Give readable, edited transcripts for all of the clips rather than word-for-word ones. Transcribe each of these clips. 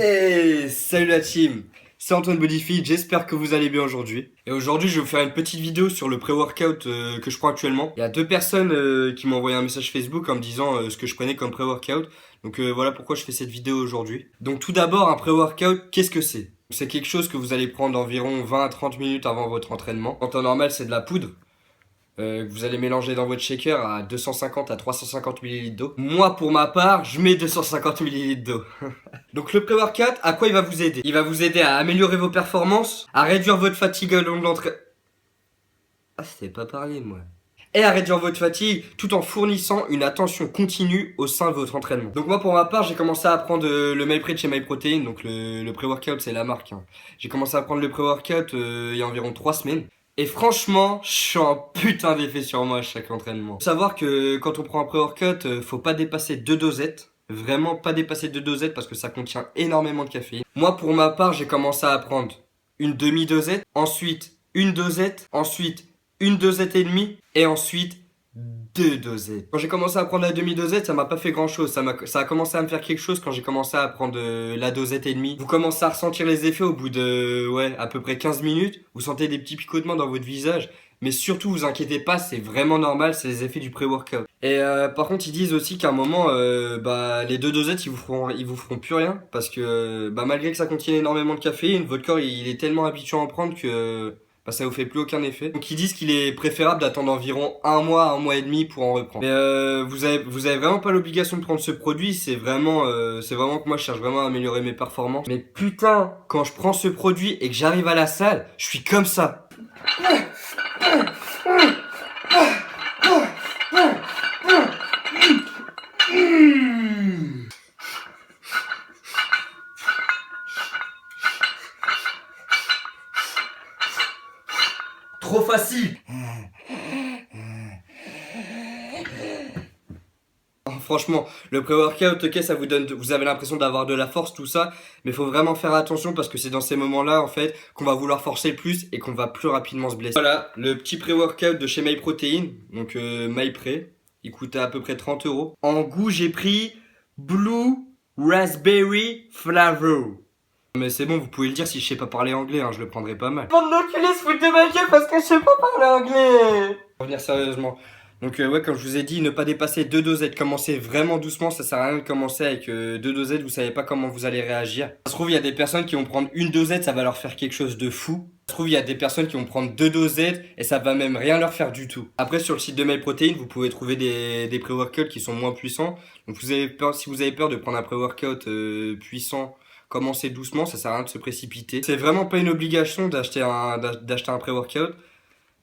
Hey, salut la team, c'est Antoine Bodyfit, j'espère que vous allez bien aujourd'hui. Et aujourd'hui je vais vous faire une petite vidéo sur le pré-workout que je prends actuellement. Il y a deux personnes qui m'ont envoyé un message Facebook en me disant ce que je prenais comme pré-workout. Donc voilà pourquoi je fais cette vidéo aujourd'hui. Donc tout d'abord, un pré-workout, qu'est-ce que c'est? C'est quelque chose que vous allez prendre environ 20 à 30 minutes avant votre entraînement. En temps normal, c'est de la poudre que vous allez mélanger dans votre shaker à 250 à 350 ml d'eau. Moi, pour ma part, je mets 250 ml d'eau. Donc le pré-workout, à quoi il va vous aider? Il va vous aider à améliorer vos performances, à réduire votre fatigue au long de l'entraînement. Ah, c'était pas parlé, moi. Et à réduire votre fatigue tout en fournissant une attention continue au sein de votre entraînement. Donc moi pour ma part j'ai commencé à prendre le MyPre de chez MyProtein, donc le pré-workout c'est la marque. Hein. J'ai commencé à prendre le pré-workout il y a environ 3 semaines. Et franchement, je suis un putain d'effet sur moi à chaque entraînement. Faut savoir que quand on prend un pré-workout, faut pas dépasser 2 dosettes. Vraiment pas dépasser 2 dosettes parce que ça contient énormément de caféine. Moi pour ma part j'ai commencé à prendre une demi-dosette, ensuite une dosette, ensuite une dosette et demie, et ensuite deux dosettes. Quand j'ai commencé à prendre la demi-dosette, ça m'a pas fait grand chose. Ça a commencé à me faire quelque chose quand j'ai commencé à prendre la dosette et demie. Vous commencez à ressentir les effets au bout de, à peu près 15 minutes. Vous sentez des petits picotements dans votre visage. Mais surtout, vous inquiétez pas, c'est vraiment normal, c'est les effets du pré-workout. Et par contre, ils disent aussi qu'à un moment, les deux dosettes, ils vous feront plus rien. Parce que malgré que ça contient énormément de caféine, votre corps, il est tellement habitué à en prendre que ça vous fait plus aucun effet. Donc ils disent qu'il est préférable d'attendre environ un mois et demi pour en reprendre. Mais vous avez vraiment pas l'obligation de prendre ce produit, c'est vraiment que moi je cherche vraiment à améliorer mes performances. Mais putain, quand je prends ce produit et que j'arrive à la salle, je suis comme ça. Trop facile. Franchement, le pré-workout, ok, ça vous donne, vous avez l'impression d'avoir de la force, tout ça, mais faut vraiment faire attention parce que c'est dans ces moments-là, en fait, qu'on va vouloir forcer le plus et qu'on va plus rapidement se blesser. Voilà, le petit pré-workout de chez MyProtein, donc MyPre, il coûtait à peu près 30 €. En goût, j'ai pris Blue Raspberry Flavor. Mais c'est bon, vous pouvez le dire si je sais pas parler anglais, hein, je le prendrai pas mal. Bande d'enculés se foutent de ma gueule parce que je sais pas parler anglais. Pour revenir sérieusement. Donc comme je vous ai dit, ne pas dépasser 2 dosettes. Commencez vraiment doucement, ça sert à rien de commencer avec 2 dosettes, vous savez pas comment vous allez réagir. Ça se trouve, il y a des personnes qui vont prendre une dosette, ça va leur faire quelque chose de fou. Ça se trouve, il y a des personnes qui vont prendre 2 dosettes et ça va même rien leur faire du tout. Après, sur le site de MyProtein, vous pouvez trouver des pré-workouts qui sont moins puissants. Donc si vous avez peur de prendre un pré-workout puissant, commencez doucement, ça sert à rien de se précipiter. C'est vraiment pas une obligation d'acheter un pré-workout.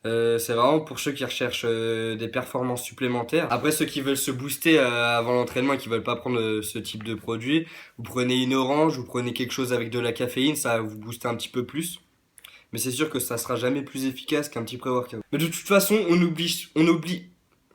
C'est vraiment pour ceux qui recherchent des performances supplémentaires. Après, ceux qui veulent se booster avant l'entraînement et qui veulent pas prendre ce type de produit, vous prenez une orange, vous prenez quelque chose avec de la caféine, ça va vous booster un petit peu plus. Mais c'est sûr que ça sera jamais plus efficace qu'un petit pré-workout. Mais de toute façon, on oublie.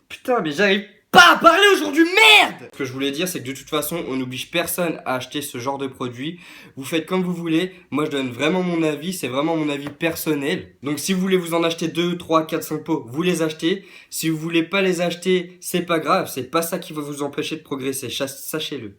Putain, mais j'arrive pas à parler aujourd'hui, merde! Ce que je voulais dire, c'est que de toute façon, on n'oblige personne à acheter ce genre de produit. Vous faites comme vous voulez. Moi, je donne vraiment mon avis. C'est vraiment mon avis personnel. Donc, si vous voulez vous en acheter 2, 3, 4, 5 pots, vous les achetez. Si vous voulez pas les acheter, c'est pas grave. C'est pas ça qui va vous empêcher de progresser. Sachez-le.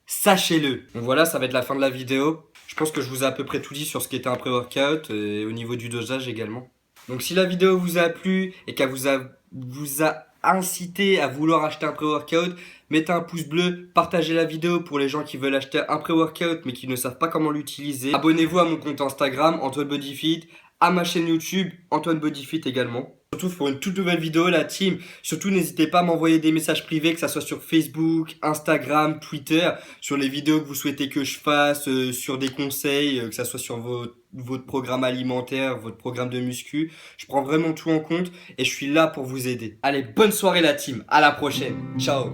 Sachez-le. Donc voilà, ça va être la fin de la vidéo. Je pense que je vous ai à peu près tout dit sur ce qu'était un pré-workout et au niveau du dosage également. Donc, si la vidéo vous a plu et qu'elle vous a incité à vouloir acheter un pré-workout, mettez un pouce bleu, partagez la vidéo pour les gens qui veulent acheter un pré-workout mais qui ne savent pas comment l'utiliser. Abonnez-vous à mon compte Instagram, Antoine Bodyfit, à ma chaîne YouTube, Antoine Bodyfit également. Surtout pour une toute nouvelle vidéo, la team. Surtout, n'hésitez pas à m'envoyer des messages privés, que ça soit sur Facebook, Instagram, Twitter, sur les vidéos que vous souhaitez que je fasse, sur des conseils, que ça soit sur votre programme alimentaire, votre programme de muscu. Je prends vraiment tout en compte et je suis là pour vous aider. Allez, bonne soirée la team. À la prochaine. Ciao.